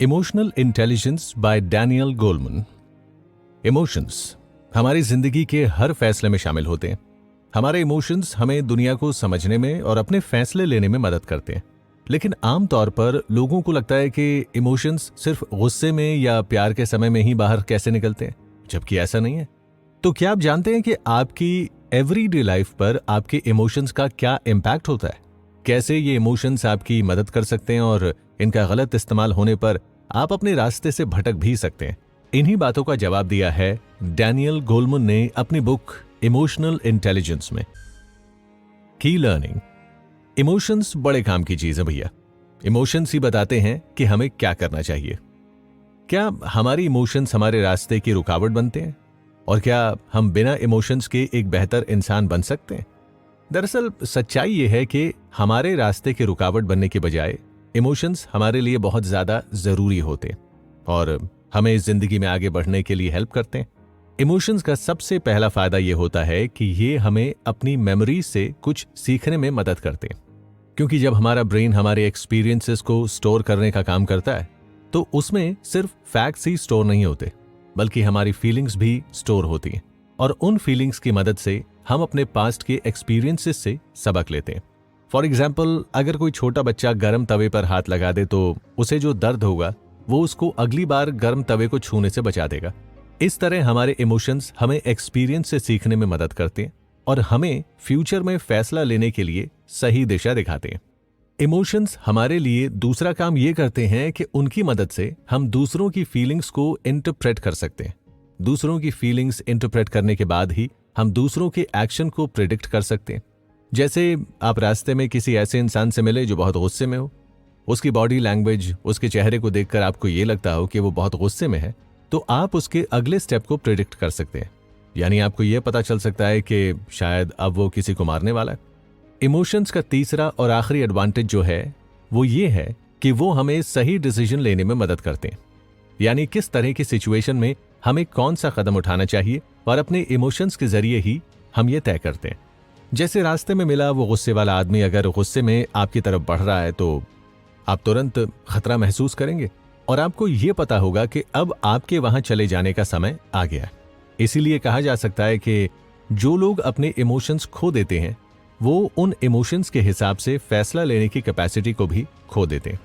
Emotional intelligence bye Daniel Goleman. Emotions हमारी जिंदगी के हर फैसले में शामिल होते हैं। हमारे इमोशंस हमें दुनिया को समझने में और अपने फैसले लेने में मदद करते हैं। लेकिन आमतौर पर लोगों को लगता है कि इमोशंस सिर्फ गुस्से में या प्यार के समय में ही बाहर कैसे निकलते हैं, जबकि ऐसा नहीं है। तो क्या आप जानते हैं कि आपकी एवरीडे लाइफ पर आपके इमोशंस का क्या इम्पैक्ट होता है? कैसे ये इमोशंस आपकी मदद कर सकते हैं और इनका गलत इस्तेमाल होने पर आप अपने रास्ते से भटक भी सकते हैं। इन्हीं बातों का जवाब दिया है डैनियल गोलमन ने अपनी बुक इमोशनल इंटेलिजेंस में। की लर्निंग। इमोशंस बड़े काम की चीज है भैया। इमोशंस ही बताते हैं कि हमें क्या करना चाहिए। क्या हमारी इमोशंस हमारे रास्ते की रुकावट बनते हैं? और क्या हम बिना इमोशंस के एक बेहतर इंसान बन सकते हैं? दरअसल सच्चाई यह है कि हमारे रास्ते की रुकावट बनने के बजाय इमोशंस हमारे लिए बहुत ज्यादा जरूरी होते हैं और हमें इस जिंदगी में आगे बढ़ने के लिए हेल्प करते हैं। इमोशंस का सबसे पहला फायदा यह होता है कि ये हमें अपनी मेमोरीज से कुछ सीखने में मदद करते हैं। क्योंकि जब हमारा ब्रेन हमारे एक्सपीरियंसेस को स्टोर करने का काम करता है तो उसमें सिर्फ फैक्ट्स ही स्टोर नहीं होते, बल्कि हमारी फीलिंग्स भी स्टोर होती हैं और उन फीलिंग्स की मदद से हम अपने पास्ट के एक्सपीरियंसेस से सबक लेते हैं। फॉर एग्जाम्पल, अगर कोई छोटा बच्चा गर्म तवे पर हाथ लगा दे तो उसे जो दर्द होगा वो उसको अगली बार गर्म तवे को छूने से बचा देगा। इस तरह हमारे इमोशंस हमें एक्सपीरियंस से सीखने में मदद करते हैं और हमें फ्यूचर में फैसला लेने के लिए सही दिशा दिखाते हैं। इमोशंस हमारे लिए दूसरा काम ये करते हैं कि उनकी मदद से हम दूसरों की फीलिंग्स को इंटरप्रेट कर सकते हैं। दूसरों की फीलिंग्स इंटरप्रेट करने के बाद ही हम दूसरों के एक्शन को प्रिडिक्ट कर सकते हैं। जैसे आप रास्ते में किसी ऐसे इंसान से मिले जो बहुत गुस्से में हो, उसकी बॉडी लैंग्वेज, उसके चेहरे को देखकर आपको ये लगता हो कि वो बहुत गुस्से में है, तो आप उसके अगले स्टेप को प्रिडिक्ट कर सकते हैं। यानी आपको यह पता चल सकता है कि शायद अब वो किसी को मारने वाला है। इमोशंस का तीसरा और आखिरी एडवांटेज जो है वो ये है कि वो हमें सही डिसीजन लेने में मदद करते हैं। यानी किस तरह की सिचुएशन में हमें कौन सा कदम उठाना चाहिए और अपने इमोशंस के जरिए ही हम ये तय करते हैं। जैसे रास्ते में मिला वो गुस्से वाला आदमी अगर गुस्से में आपकी तरफ बढ़ रहा है तो आप तुरंत खतरा महसूस करेंगे और आपको ये पता होगा कि अब आपके वहां चले जाने का समय आ गया है। इसीलिए कहा जा सकता है कि जो लोग अपने इमोशंस खो देते हैं वो उन इमोशंस के हिसाब से फैसला लेने की कैपेसिटी को भी खो देते हैं।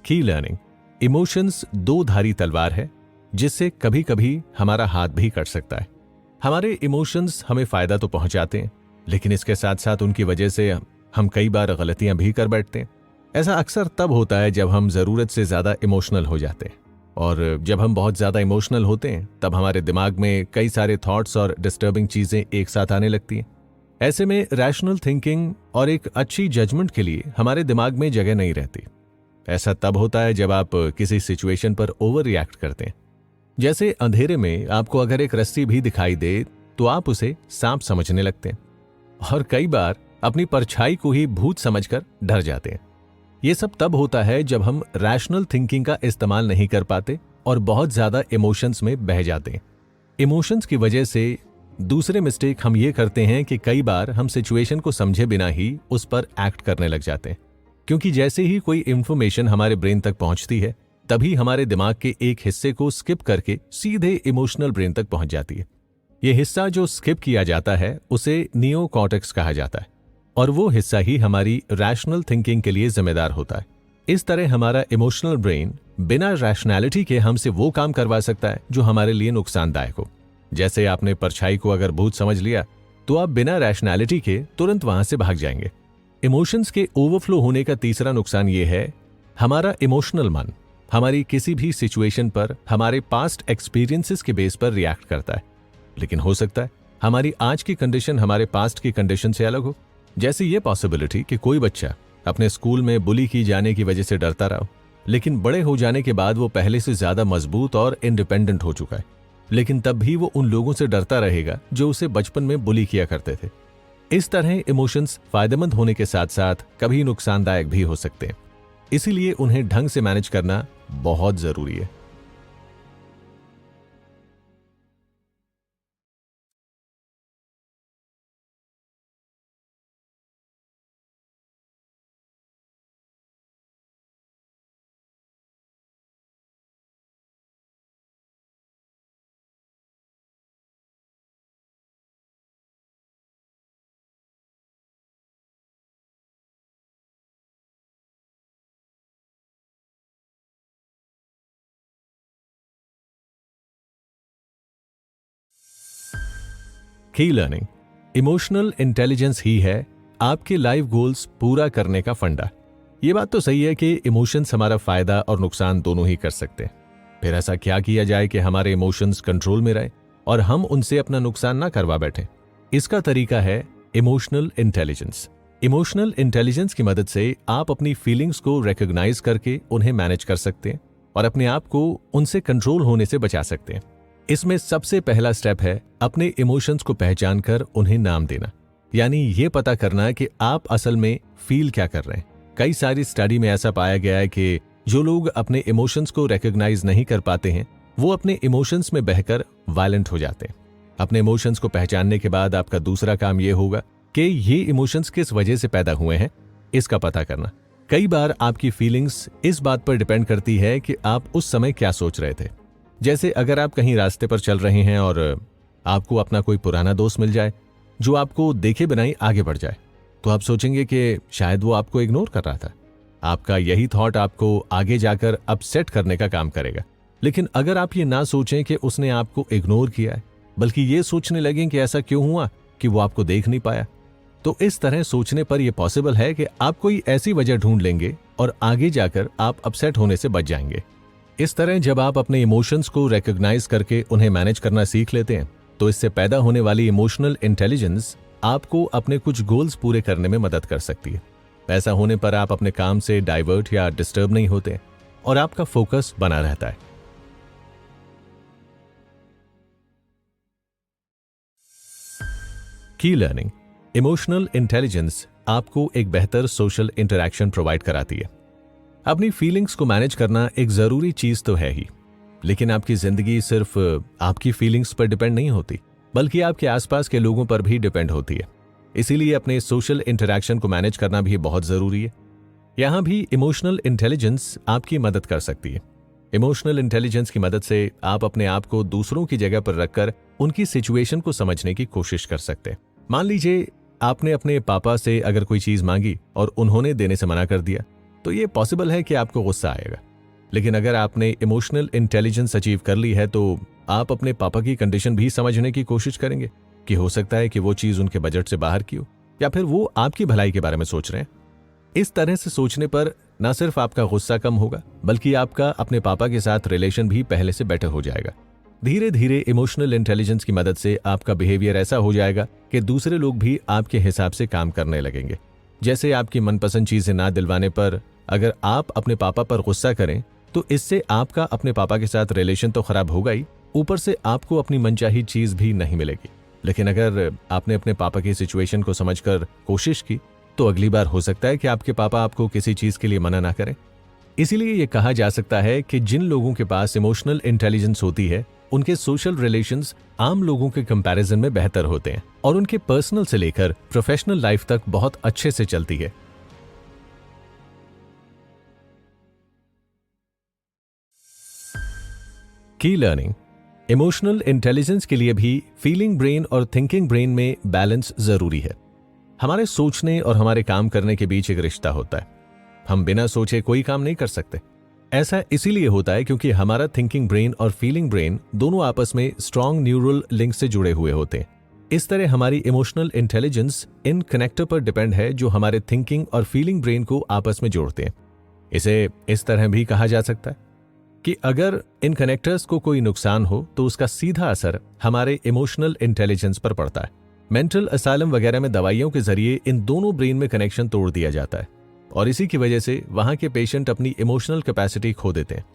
की लर्निंग। इमोशंस दो धारी तलवार है जिससे कभी कभी हमारा हाथ भी कट सकता है। हमारे इमोशंस हमें फायदा तो पहुंचाते हैं, लेकिन इसके साथ साथ उनकी वजह से हम कई बार गलतियां भी कर बैठते हैं। ऐसा अक्सर तब होता है जब हम जरूरत से ज्यादा इमोशनल हो जाते हैं और जब हम बहुत ज्यादा इमोशनल होते हैं तब हमारे दिमाग में कई सारे थॉट्स और डिस्टर्बिंग चीजें एक साथ आने लगती हैं। ऐसे में रैशनल थिंकिंग और एक अच्छी जजमेंट के लिए हमारे दिमाग में जगह नहीं रहती। ऐसा तब होता है जब आप किसी सिचुएशन पर ओवर रिएक्ट करते हैं। जैसे अंधेरे में आपको अगर एक रस्सी भी दिखाई दे तो आप उसे सांप समझने लगते हैं और कई बार अपनी परछाई को ही भूत समझकर डर जाते हैं। यह सब तब होता है जब हम रैशनल थिंकिंग का इस्तेमाल नहीं कर पाते और बहुत ज्यादा इमोशंस में बह जाते हैं। इमोशंस की वजह से दूसरे मिस्टेक हम ये करते हैं कि कई बार हम सिचुएशन को समझे बिना ही उस पर एक्ट करने लग जाते हैं, क्योंकि जैसे ही कोई इंफॉर्मेशन हमारे ब्रेन तक पहुंचती है तभी हमारे दिमाग के एक हिस्से को स्किप करके सीधे इमोशनल ब्रेन तक पहुंच जाती है। यह हिस्सा जो स्किप किया जाता है उसे नियोकॉर्टेक्स कहा जाता है और वो हिस्सा ही हमारी रैशनल थिंकिंग के लिए जिम्मेदार होता है। इस तरह हमारा इमोशनल ब्रेन बिना रैशनैलिटी के हमसे वो काम करवा सकता है जो हमारे लिए नुकसानदायक हो। जैसे आपने परछाई को अगर भूत समझ लिया तो आप बिना रैशनैलिटी के तुरंत वहां से भाग जाएंगे। इमोशंस के ओवरफ्लो होने का तीसरा नुकसान यह है हमारा इमोशनल मन हमारी किसी भी सिचुएशन पर हमारे पास्ट एक्सपीरियंसेस के बेस पर रिएक्ट करता है, लेकिन हो सकता है हमारी आज की कंडीशन हमारे पास्ट की कंडीशन से अलग हो। जैसे ये पॉसिबिलिटी कि कोई बच्चा अपने स्कूल में बुली की जाने की वजह से डरता रहा हो, लेकिन बड़े हो जाने के बाद वो पहले से ज्यादा मजबूत और इंडिपेंडेंट हो चुका है, लेकिन तब भी वो उन लोगों से डरता रहेगा जो उसे बचपन में बुली किया करते थे। इस तरह इमोशंस फायदेमंद होने के साथ साथ कभी नुकसानदायक भी हो सकते हैं, इसीलिए उन्हें ढंग से मैनेज करना बहुत जरूरी है। की लर्निंग, इमोशनल इंटेलिजेंस ही है आपके लाइफ गोल्स पूरा करने का फंडा। ये बात तो सही है कि इमोशंस हमारा फायदा और नुकसान दोनों ही कर सकते हैं। फिर ऐसा क्या किया जाए कि हमारे इमोशंस कंट्रोल में रहे और हम उनसे अपना नुकसान ना करवा बैठे? इसका तरीका है इमोशनल इंटेलिजेंस। इमोशनल इंटेलिजेंस की मदद से आप अपनी फीलिंग्स को रिकॉग्नाइज करके उन्हें मैनेज कर सकते हैं और अपने आप को उनसे कंट्रोल होने से बचा सकते हैं। इसमें सबसे पहला स्टेप है अपने इमोशंस को पहचान कर उन्हें नाम देना, यानी ये पता करना कि आप असल में फील क्या कर रहे हैं। कई सारी स्टडी में ऐसा पाया गया है कि जो लोग अपने इमोशंस को रिकॉग्नाइज नहीं कर पाते हैं वो अपने इमोशंस में बहकर वायलेंट हो जाते हैं। अपने इमोशंस को पहचानने के बाद आपका दूसरा काम यह होगा कि ये इमोशंस किस वजह से पैदा हुए हैं इसका पता करना। कई बार आपकी फीलिंग्स इस बात पर डिपेंड करती है कि आप उस समय क्या सोच रहे थे। जैसे अगर आप कहीं रास्ते पर चल रहे हैं और आपको अपना कोई पुराना दोस्त मिल जाए जो आपको देखे बिना ही आगे बढ़ जाए, तो आप सोचेंगे कि शायद वो आपको इग्नोर कर रहा था। आपका यही थॉट आपको आगे जाकर अपसेट करने का काम करेगा। लेकिन अगर आप ये ना सोचें कि उसने आपको इग्नोर किया है, बल्कि ये सोचने लगें कि ऐसा क्यों हुआ कि वो आपको देख नहीं पाया, तो इस तरह सोचने पर यह पॉसिबल है कि आप कोई ऐसी वजह ढूंढ लेंगे और आगे जाकर आप अपसेट होने से बच जाएंगे। इस तरह जब आप अपने इमोशंस को रिकॉग्नाइज करके उन्हें मैनेज करना सीख लेते हैं तो इससे पैदा होने वाली इमोशनल इंटेलिजेंस आपको अपने कुछ गोल्स पूरे करने में मदद कर सकती है। ऐसा होने पर आप अपने काम से डाइवर्ट या डिस्टर्ब नहीं होते और आपका फोकस बना रहता है। की लर्निंग, इमोशनल इंटेलिजेंस आपको एक बेहतर सोशल इंटरैक्शन प्रोवाइड कराती है। अपनी फीलिंग्स को मैनेज करना एक जरूरी चीज तो है ही, लेकिन आपकी जिंदगी सिर्फ आपकी फीलिंग्स पर डिपेंड नहीं होती, बल्कि आपके आसपास के लोगों पर भी डिपेंड होती है। इसीलिए अपने सोशल इंटरैक्शन को मैनेज करना भी बहुत जरूरी है। यहां भी इमोशनल इंटेलिजेंस आपकी मदद कर सकती है। इमोशनल इंटेलिजेंस की मदद से आप अपने आप को दूसरों की जगह पर रखकर उनकी सिचुएशन को समझने की कोशिश कर सकते हैं। मान लीजिए आपने अपने पापा से अगर कोई चीज मांगी और उन्होंने देने से मना कर दिया, तो ये पॉसिबल है कि आपको गुस्सा आएगा। लेकिन अगर आपने इमोशनल इंटेलिजेंस अचीव कर ली है तो आप अपने पापा की कंडीशन भी समझने की कोशिश करेंगे कि हो सकता है कि वो चीज उनके बजट से बाहर की हो या फिर वो आपकी भलाई के बारे में सोच रहे हैं। इस तरह से सोचने पर न सिर्फ आपका गुस्सा कम होगा, बल्कि आपका अपने पापा के साथ रिलेशन भी पहले से बेटर हो जाएगा। धीरे धीरे इमोशनल इंटेलिजेंस की मदद से आपका बिहेवियर ऐसा हो जाएगा कि दूसरे लोग भी आपके हिसाब से काम करने लगेंगे। जैसे आपकी मनपसंद चीजें ना दिलवाने पर अगर आप अपने पापा पर गुस्सा करें तो इससे आपका अपने पापा के साथ रिलेशन तो खराब होगा ही, ऊपर से आपको अपनी मनचाही चीज भी नहीं मिलेगी। लेकिन अगर आपने अपने पापा की सिचुएशन को समझकर कोशिश की तो अगली बार हो सकता है कि आपके पापा आपको किसी चीज के लिए मना ना करें। इसीलिए यह कहा जा सकता है कि जिन लोगों के पास इमोशनल इंटेलिजेंस होती है उनके सोशल रिलेशंस आम लोगों के कंपैरिजन में बेहतर होते हैं और उनके पर्सनल से लेकर प्रोफेशनल लाइफ तक बहुत अच्छे से चलती है। की लर्निंग, इमोशनल इंटेलिजेंस के लिए भी फीलिंग ब्रेन और थिंकिंग ब्रेन में बैलेंस जरूरी है। हमारे सोचने और हमारे काम करने के बीच एक रिश्ता होता है। हम बिना सोचे कोई काम नहीं कर सकते। ऐसा इसीलिए होता है क्योंकि हमारा थिंकिंग ब्रेन और फीलिंग ब्रेन दोनों आपस में स्ट्रॉन्ग न्यूरल लिंक से जुड़े हुए होते हैं। इस तरह हमारी इमोशनल इंटेलिजेंस इन कनेक्टर पर डिपेंड है जो हमारे थिंकिंग और फीलिंग ब्रेन को आपस में जोड़ते हैं। इसे इस तरह भी कहा जा सकता है कि अगर इन कनेक्टर्स को कोई नुकसान हो तो उसका सीधा असर हमारे इमोशनल इंटेलिजेंस पर पड़ता है। मेंटल असाइलम वगैरह में दवाइयों के जरिए इन दोनों ब्रेन में कनेक्शन तोड़ दिया जाता है और इसी की वजह से वहां के पेशेंट अपनी इमोशनल कैपेसिटी खो देते हैं।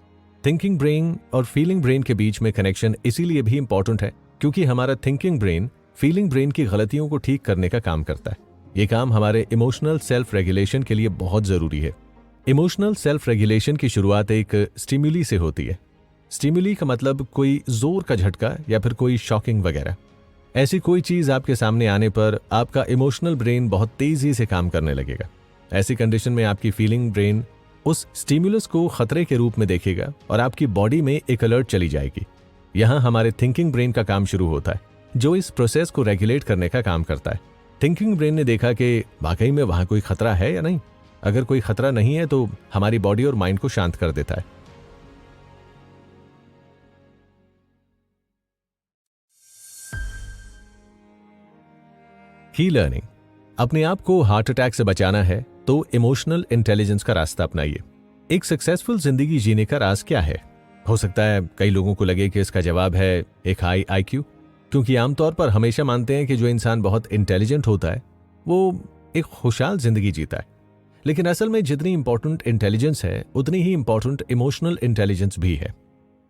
थिंकिंग ब्रेन और फीलिंग ब्रेन के बीच में कनेक्शन इसीलिए भी इंपॉर्टेंट है क्योंकि हमारा थिंकिंग ब्रेन फीलिंग ब्रेन की गलतियों को ठीक करने का काम करता है। ये काम हमारे इमोशनल सेल्फ रेगुलेशन के लिए बहुत जरूरी है। इमोशनल सेल्फ रेगुलेशन की शुरुआत एक स्टिमुली से होती है। स्टिमुली का मतलब कोई जोर का झटका या फिर कोई शॉकिंग वगैरह। ऐसी कोई चीज आपके सामने आने पर आपका इमोशनल ब्रेन बहुत तेजी से काम करने लगेगा। ऐसी कंडीशन में आपकी फीलिंग ब्रेन उस स्टिमुलस को खतरे के रूप में देखेगा और आपकी बॉडी में एक अलर्ट चली जाएगी। यहां हमारे थिंकिंग ब्रेन का काम शुरू होता है जो इस प्रोसेस को रेगुलेट करने का काम करता है। थिंकिंग ब्रेन ने देखा कि वाकई में वहां कोई खतरा है या नहीं। अगर कोई खतरा नहीं है तो हमारी बॉडी और माइंड को शांत कर देता है। की लर्निंग, अपने आप को हार्ट अटैक से बचाना है तो इमोशनल इंटेलिजेंस का रास्ता अपनाइए। एक सक्सेसफुल जिंदगी जीने का राज क्या है? हो सकता है कई लोगों को लगे कि इसका जवाब है एक हाई आईक्यू, क्योंकि आमतौर पर हमेशा मानते हैं कि जो इंसान बहुत इंटेलिजेंट होता है वो एक खुशहाल जिंदगी जीता है। लेकिन असल में जितनी इंपॉर्टेंट इंटेलिजेंस है उतनी ही इंपॉर्टेंट इमोशनल इंटेलिजेंस भी है।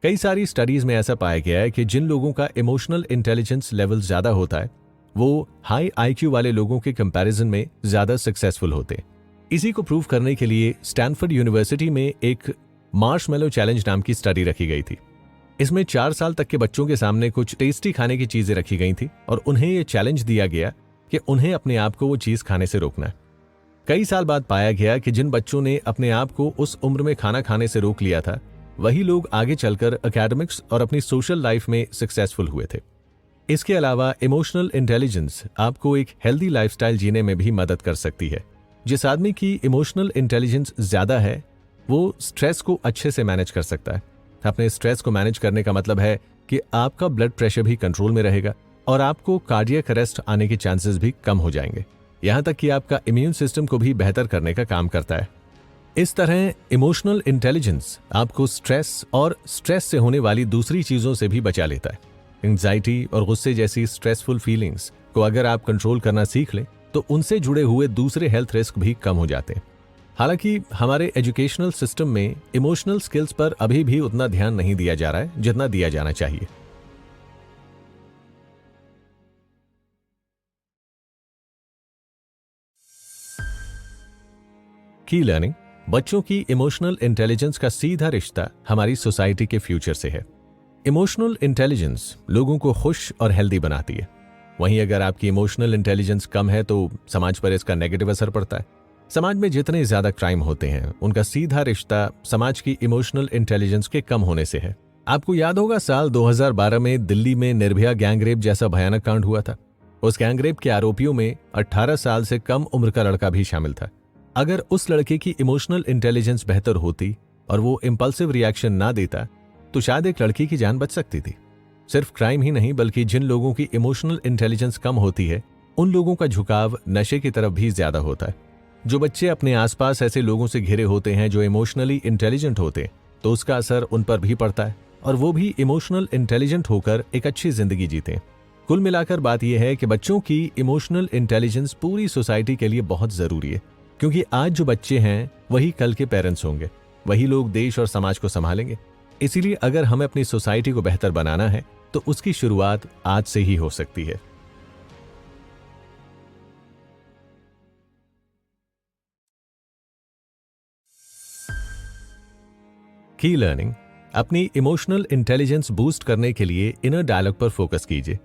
कई सारी स्टडीज में ऐसा पाया गया है कि जिन लोगों का इमोशनल इंटेलिजेंस लेवल ज्यादा होता है वो हाई आईक्यू वाले लोगों के कंपैरिजन में ज्यादा सक्सेसफुल होते हैं। इसी को प्रूव करने के लिए स्टैनफोर्ड यूनिवर्सिटी में एक मार्शमैलो चैलेंज नाम की स्टडी रखी गई थी। इसमें 4 साल तक के बच्चों के सामने कुछ टेस्टी खाने की चीजें रखी गई थी और उन्हें यह चैलेंज दिया गया कि उन्हें अपने आप को वो चीज खाने से रोकना है। कई साल बाद पाया गया कि जिन बच्चों ने अपने आप को उस उम्र में खाना खाने से रोक लिया था वही लोग आगे चलकर एकेडमिक्स और अपनी सोशल लाइफ में सक्सेसफुल हुए थे। इसके अलावा इमोशनल इंटेलिजेंस आपको एक हेल्दी लाइफस्टाइल जीने में भी मदद कर सकती है। जिस आदमी की इमोशनल इंटेलिजेंस ज्यादा है वो स्ट्रेस को अच्छे से मैनेज कर सकता है। अपने स्ट्रेस को मैनेज करने का मतलब है कि आपका ब्लड प्रेशर भी कंट्रोल में रहेगा और आपको कार्डियक अरेस्ट आने के चांसेस भी कम हो जाएंगे। यहां तक कि आपका इम्यून सिस्टम को भी बेहतर करने का काम करता है। इस तरह इमोशनल इंटेलिजेंस आपको स्ट्रेस और स्ट्रेस से होने वाली दूसरी चीजों से भी बचा लेता है। एंजाइटी और गुस्से जैसी स्ट्रेसफुल फीलिंग्स को अगर आप कंट्रोल करना सीख लें तो उनसे जुड़े हुए दूसरे हेल्थ रिस्क भी कम हो जाते हैं। हालांकि हमारे एजुकेशनल सिस्टम में इमोशनल स्किल्स पर अभी भी उतना ध्यान नहीं दिया जा रहा है जितना दिया जाना चाहिए। की लर्निंग, बच्चों की इमोशनल इंटेलिजेंस का सीधा रिश्ता हमारी सोसाइटी के फ्यूचर से है। इमोशनल इंटेलिजेंस लोगों को खुश और हेल्दी बनाती है। वहीं अगर आपकी इमोशनल इंटेलिजेंस कम है तो समाज पर इसका नेगेटिव असर पड़ता है। समाज में जितने ज्यादा क्राइम होते हैं उनका सीधा रिश्ता समाज की इमोशनल इंटेलिजेंस के कम होने से है। आपको याद होगा साल 2012 में दिल्ली में निर्भया गैंगरेप जैसा भयानक कांड हुआ था। उस गैंगरेप के आरोपियों में 18 साल से कम उम्र का लड़का भी शामिल था। अगर उस लड़के की इमोशनल इंटेलिजेंस बेहतर होती और वो इंपल्सिव रिएक्शन ना देता तो शायद एक लड़की की जान बच सकती थी। सिर्फ क्राइम ही नहीं बल्कि जिन लोगों की इमोशनल इंटेलिजेंस कम होती है उन लोगों का झुकाव नशे की तरफ भी ज्यादा होता है। जो बच्चे अपने आसपास ऐसे लोगों से घिरे होते हैं जो इमोशनली इंटेलिजेंट होते हैं तो उसका असर उन पर भी पड़ता है और वो भी इमोशनल इंटेलिजेंट होकर एक अच्छी जिंदगी जीते हैं। कुल मिलाकर बात यह है कि बच्चों की इमोशनल इंटेलिजेंस पूरी सोसाइटी के लिए बहुत जरूरी है, क्योंकि आज जो बच्चे हैं वही कल के पेरेंट्स होंगे, वही लोग देश और समाज को संभालेंगे। इसीलिए अगर हमें अपनी सोसाइटी को बेहतर बनाना है तो उसकी शुरुआत आज से ही हो सकती है। की लर्निंग, अपनी इमोशनल इंटेलिजेंस बूस्ट करने के लिए इनर डायलॉग पर फोकस कीजिए।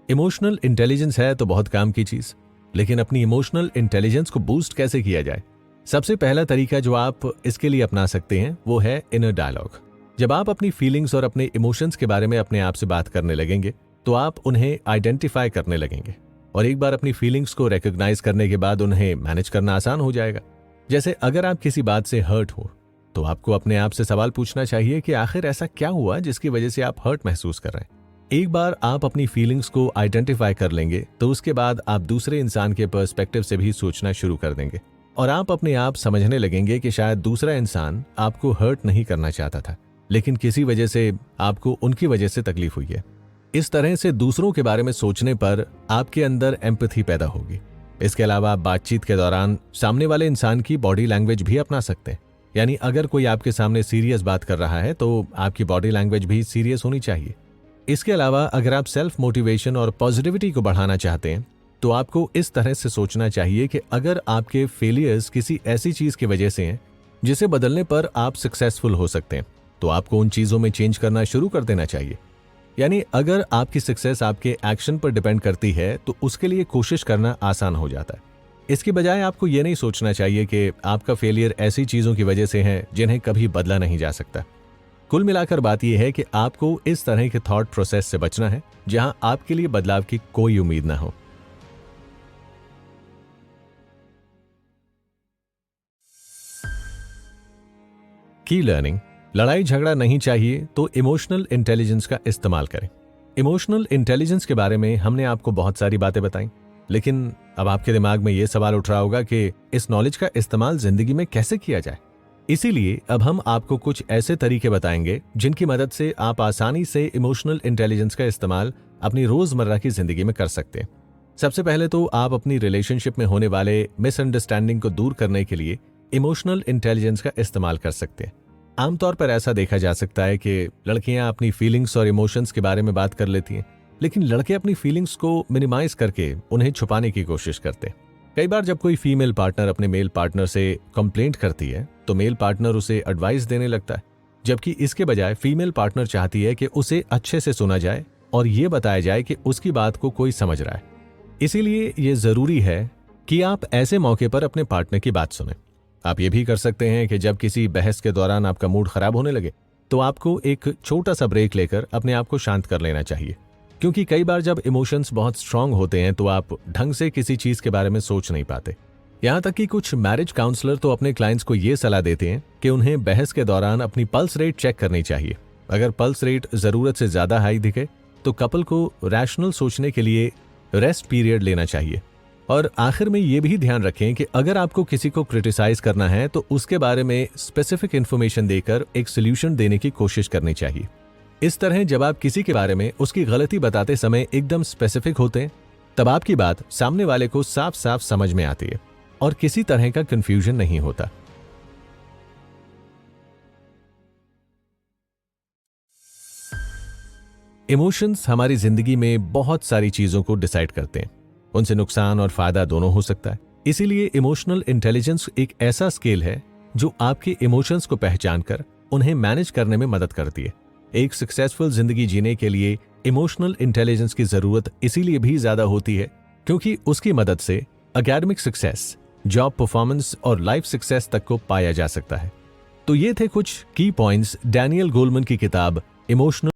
इमोशनल इंटेलिजेंस है तो बहुत काम की चीज, लेकिन अपनी इमोशनल इंटेलिजेंस को बूस्ट कैसे किया जाए? सबसे पहला तरीका जो आप इसके लिए अपना सकते हैं वो है इनर डायलॉग। जब आप अपनी फीलिंग्स और अपने इमोशंस के बारे में अपने आप से बात करने लगेंगे तो आप उन्हें आइडेंटिफाई करने लगेंगे और एक बार अपनी फीलिंग्स को रिकॉग्नाइज करने के बाद उन्हें मैनेज करना आसान हो जाएगा। जैसे अगर आप किसी बात से हर्ट हो तो आपको अपने आप से सवाल पूछना चाहिए कि आखिर ऐसा क्या हुआ जिसकी वजह से आप हर्ट महसूस कर रहे हैं। एक बार आप अपनी फीलिंग्स को आइडेंटिफाई कर लेंगे तो उसके बाद आप दूसरे इंसान के पर्सपेक्टिव से भी सोचना शुरू कर देंगे और आप अपने आप समझने लगेंगे कि शायद दूसरा इंसान आपको हर्ट नहीं करना चाहता था, लेकिन किसी वजह से आपको उनकी वजह से तकलीफ हुई है। इस तरह से दूसरों के बारे में सोचने पर आपके अंदर एम्पैथी पैदा होगी। इसके अलावा आप बातचीत के दौरान सामने वाले इंसान की बॉडी लैंग्वेज भी अपना सकते हैं। यानी अगर कोई आपके सामने सीरियस बात कर रहा है तो आपकी बॉडी लैंग्वेज भी सीरियस होनी चाहिए। इसके अलावा अगर आप सेल्फ मोटिवेशन और पॉजिटिविटी को बढ़ाना चाहते हैं तो आपको इस तरह से सोचना चाहिए कि अगर आपके फेलियर्स किसी ऐसी चीज की वजह से हैं जिसे बदलने पर आप सक्सेसफुल हो सकते हैं तो आपको उन चीजों में चेंज करना शुरू कर देना चाहिए। यानी अगर आपकी सक्सेस आपके एक्शन पर डिपेंड करती है तो उसके लिए कोशिश करना आसान हो जाता है। इसके बजाय आपको यह नहीं सोचना चाहिए कि आपका फेलियर ऐसी चीजों की वजह से है जिन्हें कभी बदला नहीं जा सकता। कुल मिलाकर बात यह है कि आपको इस तरह के थॉट प्रोसेस से बचना है जहां आपके लिए बदलाव की कोई उम्मीद ना हो। की लर्निंग, लड़ाई झगड़ा नहीं चाहिए तो इमोशनल इंटेलिजेंस का इस्तेमाल करें। इमोशनल इंटेलिजेंस के बारे में हमने आपको बहुत सारी बातें बताई, लेकिन अब आपके दिमाग में यह सवाल उठ रहा होगा कि इस नॉलेज का इस्तेमाल जिंदगी में कैसे किया जाए। इसीलिए अब हम आपको कुछ ऐसे तरीके बताएंगे जिनकी मदद से आप आसानी से इमोशनल इंटेलिजेंस का इस्तेमाल अपनी रोजमर्रा की जिंदगी में कर सकते हैं। सबसे पहले तो आप अपनी रिलेशनशिप में होने वाले मिसअंडरस्टैंडिंग को दूर करने के लिए इमोशनल इंटेलिजेंस का इस्तेमाल कर सकते हैं। आमतौर पर ऐसा देखा जा सकता है कि लड़कियां अपनी फीलिंग्स और इमोशंस के बारे में बात कर लेती हैं, लेकिन लड़के अपनी फीलिंग्स को मिनिमाइज करके उन्हें छुपाने की कोशिश करते हैं। कई बार जब कोई फीमेल पार्टनर अपने मेल पार्टनर से कंप्लेंट करती है तो मेल पार्टनर उसे एडवाइस देने लगता है, जबकि इसके बजाय फीमेल पार्टनर चाहती है कि उसे अच्छे से सुना जाए और ये बताया जाए कि उसकी बात को कोई समझ रहा है। इसीलिए ये जरूरी है कि आप ऐसे मौके पर अपने पार्टनर की बात सुनें। आप ये भी कर सकते हैं कि जब किसी बहस के दौरान आपका मूड खराब होने लगे तो आपको एक छोटा सा ब्रेक लेकर अपने आप को शांत कर लेना चाहिए, क्योंकि कई बार जब इमोशंस बहुत स्ट्रांग होते हैं तो आप ढंग से किसी चीज के बारे में सोच नहीं पाते। यहाँ तक कि कुछ मैरिज काउंसलर तो अपने क्लाइंट्स को ये सलाह देते हैं कि उन्हें बहस के दौरान अपनी पल्स रेट चेक करनी चाहिए। अगर पल्स रेट जरूरत से ज्यादा हाई दिखे तो कपल को रैशनल सोचने के लिए रेस्ट पीरियड लेना चाहिए। और आखिर में ये भी ध्यान रखें कि अगर आपको किसी को क्रिटिसाइज करना है तो उसके बारे में स्पेसिफिक इन्फॉर्मेशन देकर एक सोल्यूशन देने की कोशिश करनी चाहिए। इस तरह जब आप किसी के बारे में उसकी गलती बताते समय एकदम स्पेसिफिक होते हैं तब आपकी बात सामने वाले को साफ साफ समझ में आती है और किसी तरह का कंफ्यूजन नहीं होता। इमोशंस हमारी जिंदगी में बहुत सारी चीजों को डिसाइड करते हैं, उनसे नुकसान और फायदा दोनों हो सकता है। इसीलिए इमोशनल इंटेलिजेंस एक ऐसा स्किल है जो आपके इमोशंस को पहचान कर उन्हें मैनेज करने में मदद करती है। एक सक्सेसफुल जिंदगी जीने के लिए इमोशनल इंटेलिजेंस की जरूरत इसीलिए भी ज्यादा होती है क्योंकि उसकी मदद से एकेडमिक सक्सेस, जॉब परफॉर्मेंस और लाइफ सक्सेस तक को पाया जा सकता है। तो ये थे कुछ की पॉइंट्स डैनियल गोलमन की किताब इमोशनल